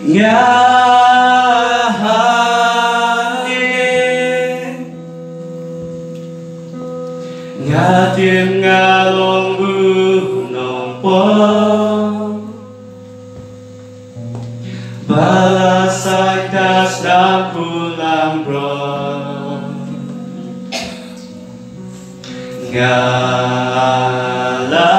Nga tiếng nga long bu nong po balasag das na pulang bro nga la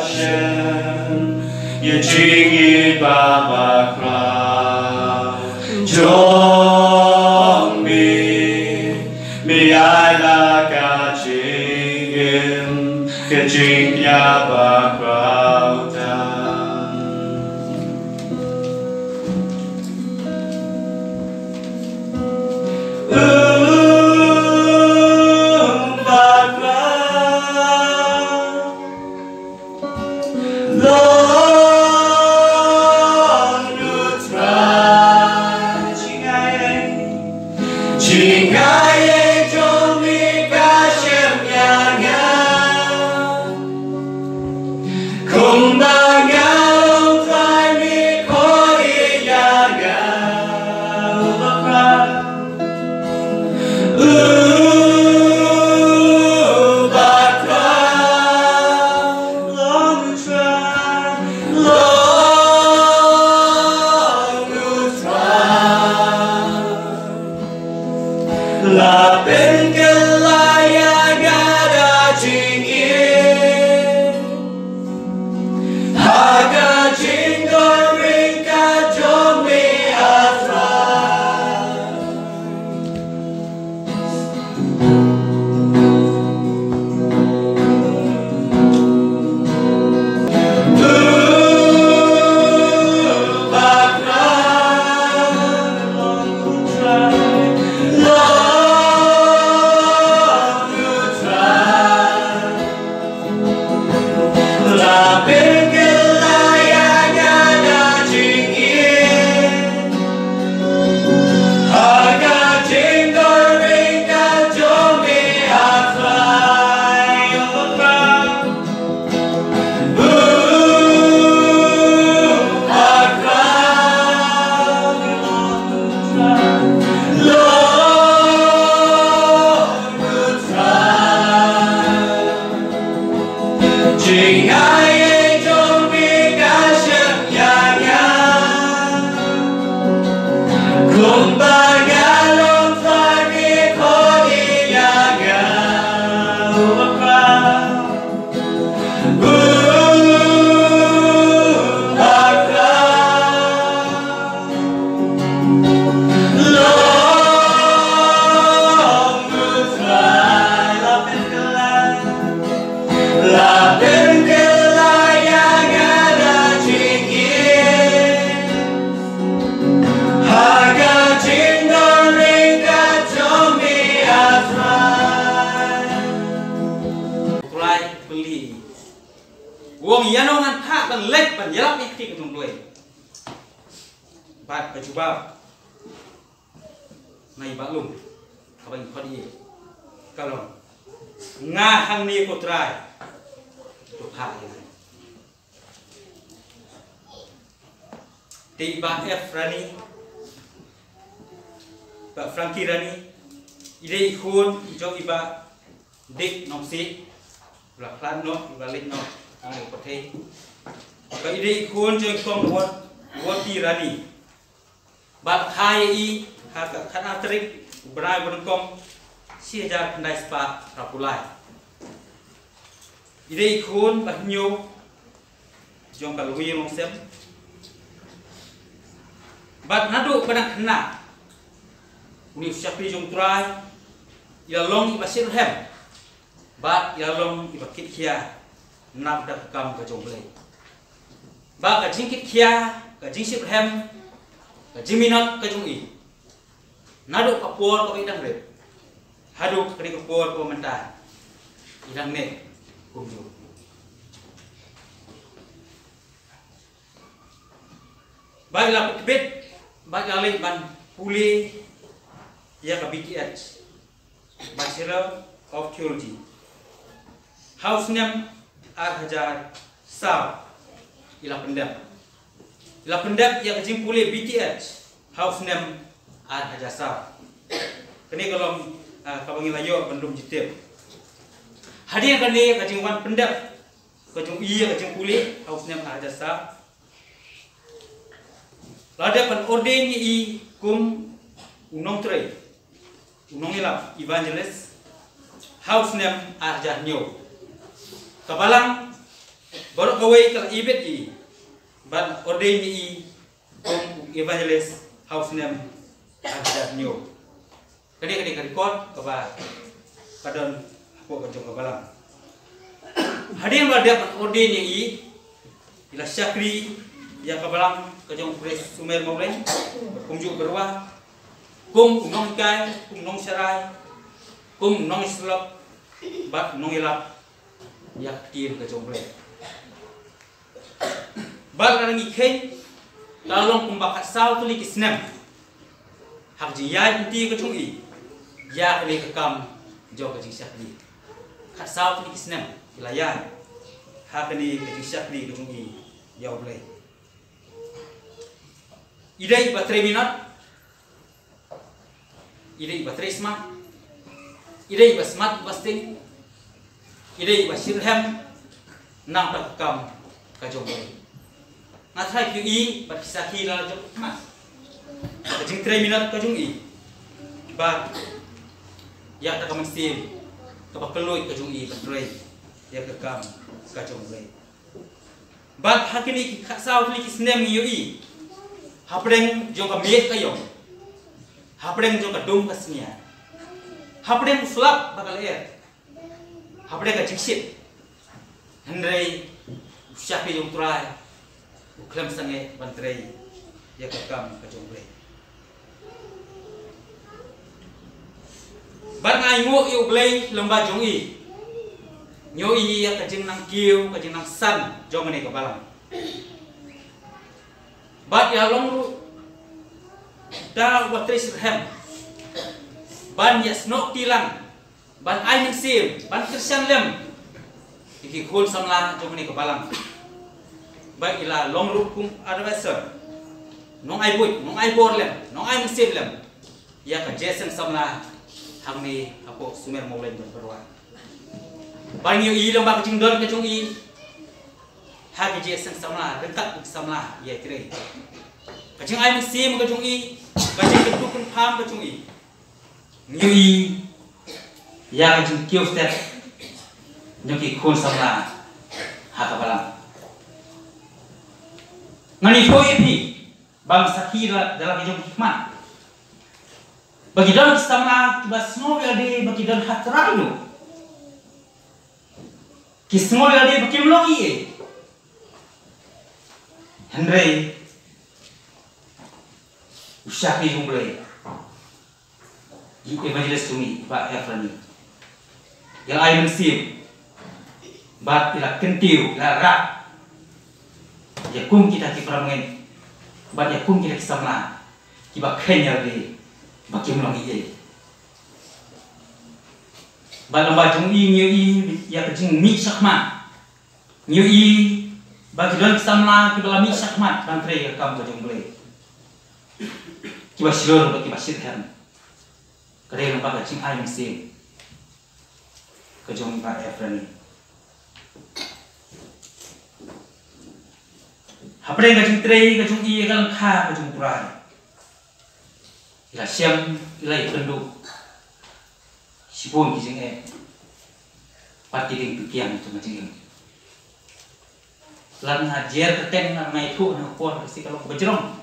shen ye jing yi ba ba kra jong mi ai la ka Kajing ya bakrautan bakra Long nutra Jingaye Jomi kashem yang Kumbangang try koi yaga bakra long try la pengelaya gada jingin Haga jingle ringa jomi afra bakra long la Jingaye jomi kashem yanya Kumbangalong tani kodi yaga bakra long nutrai la pengelaya gada jingin Haga jingle ringa jomi afrai Kulai beli Wong yanongan hak dan lek ban yarap ikti ketung play Bat kecuba Nai baklum Kabang kodi Kalau Ngahang ni kutrai Tuhan Tiba F Rani Pak Frankie Rani Ide ikun Jom iba Dik nomsi Belak klan no Iba lik no Ang ipoteh Pak ide ikun Jom kong Wati Rani Bak hai i Haka kan atrik Berai berengkong Siajar kendai spa Rapulai Ide ikun bahnyo Jom kalui long sem Bat nadu padang kena Uni usiapi jom try Ila long iba sirhem Bat ila long iba kit kia Nak dak kam ka jom play Bat ka jing kit kia Ka jing sirhem Ka jing minot ka jom i Nadu ka puar ka idang rep Haduk kari ka puar ka mentai Idang ne Kunjung. Baiklah petibet, baiklah lagi ban puli ya ke BTH, Bachelor of Theology. House name Ar Hajar Sab, ilah pendam. ila pendap ya kajing pulih BTH house name Arhajasa. Kini kalau kabangi layo pendum jitip. Hadir kali kajing wan pendap kajing iya kajing pulih house name Arhajasa. Lada pan orden i kum unong tre. Unong ilap evangelist house name Arjanyo. Kabalang baru kawai kalau ibet i ban orden i kum evangelist house name Arjanyo. Kadi record kaba kadon aku kajong kabalang. Hadir pada pan orden i ila syakri ya kabalang kajong pres sumer mauleng kumjuk berwah kum unong kai kum nong serai kum nong islop bat nong ilap yak tim kajong bre bat nang ikhen talong kum bakat saw tuli kisnem hak jiya inti kajong i ya kali kekam jo kajing syakli kat saw tuli kisnem ilayan hak kali kajing syakli kajong i ya bre idai baterai minat idai baterai smart idai basmat basting idai basirham nang takam kajong boy ngathai qi bat kisaki la jok mas kajing 3 minat kajong i ba ya takam sim kapakeloy kajong i baterai ya kakam kajong boy bat hakini khasaw ni kisnem yo i hapreng jong ka miet kayo hapreng jong ka dum kasnya hapreng sulap bakal hapreng ka jiksit hendrai syapi jong trai uklam sange bantrai ya kakam ka jong bre bar ngai ngo yu blei lomba jong i nyo i ya kajing nang kiu kajing nang san jong ne ka balang bat ya long ru da watris hem ban ya snok tilang ban ai ning sim ban kristian lem iki khol samla jong ne ka balang ba ila long ru kum advisor nong ai bui nong ai bor lem nong ai ning sim lem ya ka jesen samla hang ni apo sumer maulen jong berwa ban yu i lomba kajing don ka jong i hagi jesen samla dekat samla ya kire kajing ai sim kajung i kajing ketukun pham kajung i ngi ya kajing kiu step nyoki khon samla ha ka balang ngani foi pi bang sakira dalam kajung hikmat bagi dalam samla tibas no ade bagi dalam hatrano kismo ade bakim logi Henry Usyafi Humblay di evangelis sumi Pak Efrani yang air mensim bat ila kentiu la rak ya kum kita ki pramen bat ya kum kita kisamla ki ba khenya be bakim long iye bat lomba jung i nyu i ya kajing mi sakma nyu i bagi dalam samla kita lami sakmat dan tray kam kajong boleh kiba silor kiba sirhan kare nampak kacing ai mesin kajong Pak Efrani hapre kajing tray kajong i kalang kha kajong purai ila siam ila ipendu sipun kijing pati ding pikian itu kajing lan hajar keten na mai thu na ko si kalau bejrong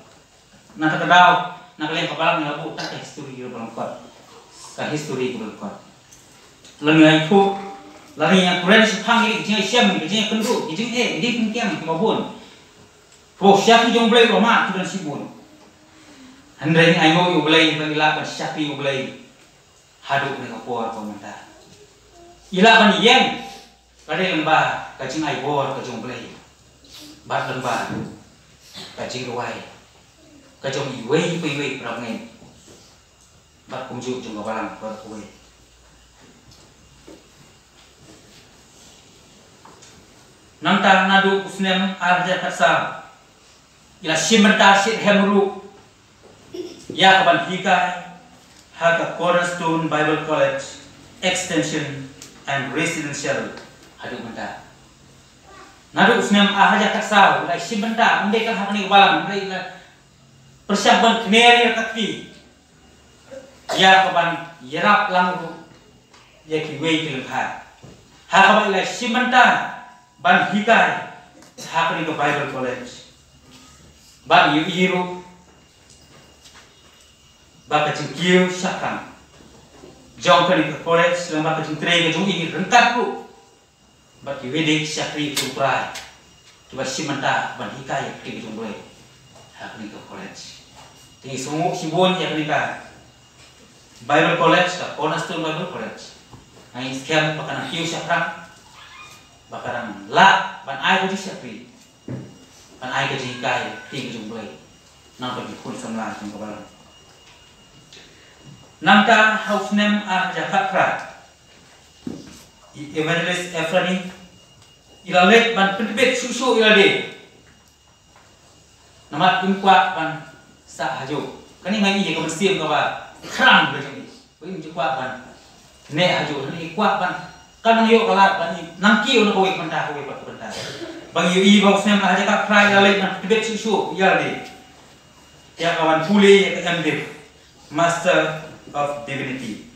na ta daw na kalen kapalang na bu ta history ro bang ko ka history ko ko lan ngai thu lan yang kuren si phang ni jing siam ni jing kendu jing di pungkiam ki mabun po siap jong blai ro ma tu dan sibun handai ai ngo yu blai bang ila ka siapi yu blai hadu ni ko ko manta ila ban yen kare lamba ka jing ai bor ka jong blai bat lembah kajing ruai kajong iwei piwei prameng bat kumjuk jong kabalang bat kuwe nanta nadu kusnem arja kasar ila simenta sit hemru ya kaban hikai haka Cornerstone Bible College Extension and Residential hadu menta nadu usnam ahaja kasau ila simenta ande kan hakni balam ila persiapan kneri kakti ya kaban yerap langru ya ki wei kilha haka ila simenta ban hikai hakni ke Bible College ban yiru baka cingkiu syakam jauh kali ke college lama ke cingtre ke jung ini rengkat lu baki wedik syakri suprai coba simanta ban hikai ke jung boleh hakni ke college ini semua simbol yang nikah Bible College ke Cornerstone Bible College ai scam pakana kiu syakam bakaran la ban ai ko syakri ban ai ke hikai ke jung boleh nampak di pun samla jung kabalan Namka hausnem Jakatra Evangelist Efrani ilalet ban pentibet susu ilade namat impa ban sa hajo kani ngai ye kebersihan kabar kram begini bagi impa ban ne hajo ni kwa ban kan yo kala ban nangki ono kowe pentah kowe pentah bagi i hausnem Jakatra ilalet ban pentibet susu ilade ya kawan pule ya MD Master of Divinity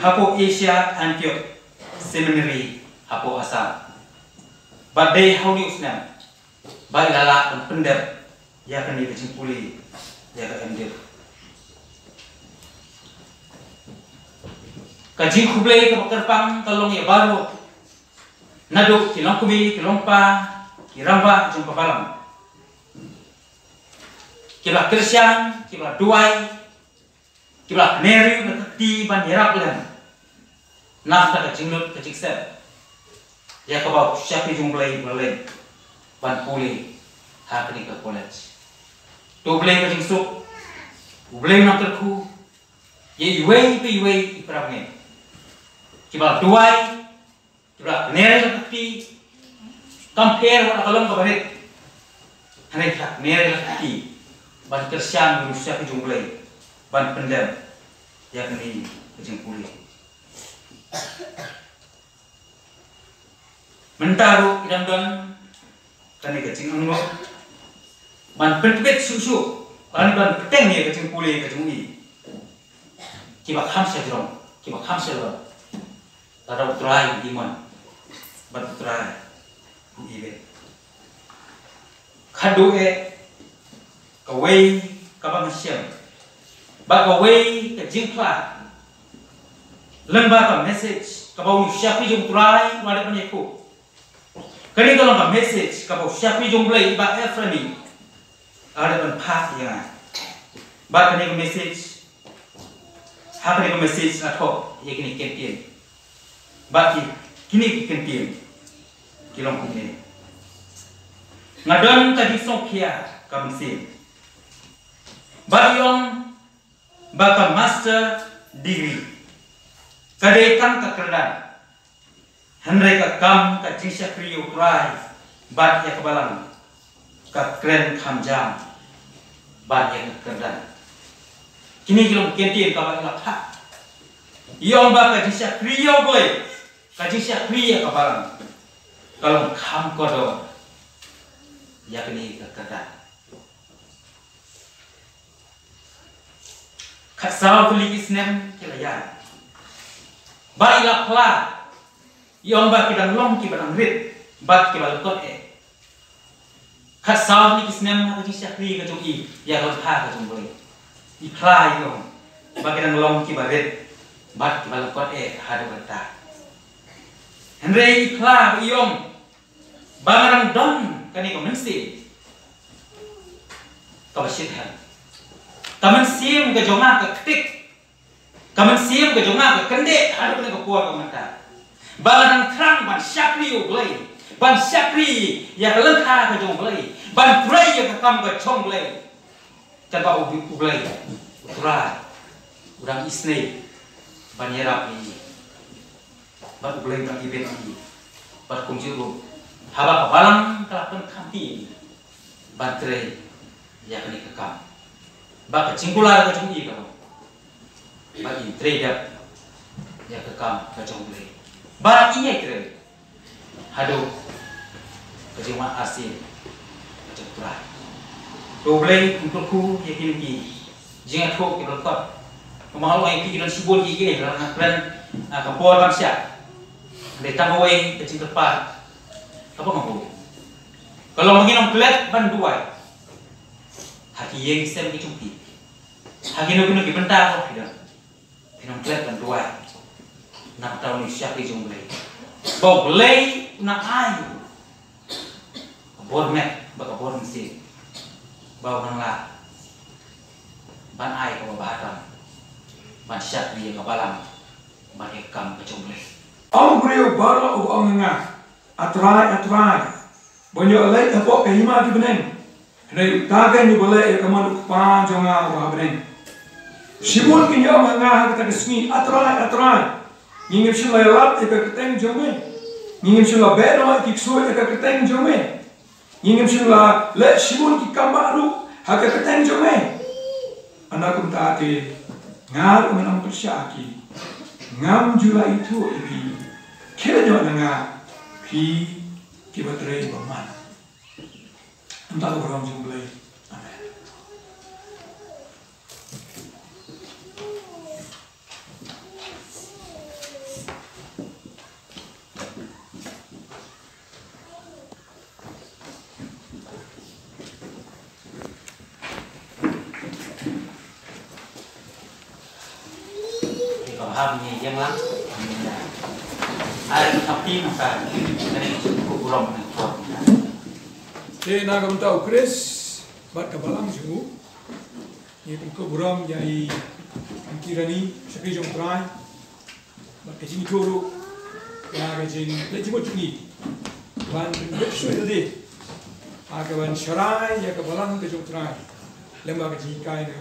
Hapo Asia Antioch Seminary Hapo Assam badai haudi usnam bai lala dan pendep ya kan di kecing puli ya kan MD kaji kublai ke kerpang tolong ya baru nadu kilong kubi kilong pa kiramba jumpa balam kibla Kristian kibla duai kibla neri berkati ban yerap len nafta kecing lut kecing set ya kebau siapa jumlai belen ban puli hakni ke college tu belen kecing sup belen nak terku ye iwei pe iwei iprame kibla duai kibla neri berkati compare wala kalong kabarit hanai tak neri berkati ban Kristian siapa jumlai ban pendem ya kini kecing puli mentaru idam don kani kecing anglo ban pentibet susu kani ban peteng ya kecing puli kecing i kiba khamsa jrom kiba khamsa lo tada utrai iman ban utrai ibe khadu e kawai kabang siam baka way ke jingkla lemba ka message ka bau syapi jung trai wala penyeku kani kalau ka message ka bau syapi jung blai ba Efrani ada ban path ya ba kani ka message ha kani ka message atho ye kini kentien ba kini kentien kilong kini ngadon tadi sokya ka mesin ba yong baka master degree kadai kam ka kerdan handai ka kam ka jisya kriyo prai bat ya kebalang ka kren khamjam bat ya kerdan kini kilom kentin ka ba lakha yong ba ka jisya kriyo boy ka jisya kriya ka balang kalau kham kodo ya kini ka kerdan kasau kuli isnem kilaya ba ila pla yong ba kidang long ki badang rit ba ki balkot e kasau kuli isnem ha ji syakri ka jung i ya lo tha ka jung boy i pla yong ba kidang long ki barit ba ki balkot e ha do bata henre i pla yong ba ngarang don kani ko mensi ka basit ha kamen sim ke jonga ke ketik kamen sim ke jonga ke kende ada pun ke kuat komentar balan terang ban syakri ublai ban syakri ya lengkha ke jong blai ban prai ya ke kam ke chong blai coba ublai utra urang isne ban yerap ini ban ublai ban ibet ini ban kunjuru haba ke balang kelakon kampi bantre ya kini kekam ba kecingkula ka jung i ka ba in trader ya kekam ka jung le ba inya kre hado ka jung ma asin ka jung tra doble untuk ku ya kini ki jinga thok ki berkat kemahal ai ki dan sibol ki ke lan kampor bangsa de tangawai kecing tepat apa ngaku kalau menginam pelet ban dua haki yang sem ki cumpi haki no ki benta ko tidak minum pelet ban dua nak tahu ni siapa yang beli bau beli nak ai bor met baka bor mesti bau nang la ban ai ko bahatam ban syat dia kabalam ban ekam kecung beli ông brio bara o ông nga atrai bonyo alai apo kahima di beneng nei taga ni boleh kaman pa jonga wa beneng simul kinyo nga kita kesni atrai ngingim sila lat ka keteng jome ngingim sila beno ki kso ka keteng jome ngingim sila le simul ki kamaru ha ka keteng jome anakum taate ngar menang persyaki ngam jula itu ibi kira nyo nga pi kibatrei baman entah orang jumlah amen paham ni yang lang ai tapi maka dari kurang kuat nagam tau Chris bat kabalang jungu ni ko buram jai angkirani sakri jong trai bat kajing toro ya kajing lejimo tungi ban besu ide agawan sharai ya kabalang ke jong trai lemba kajing kai na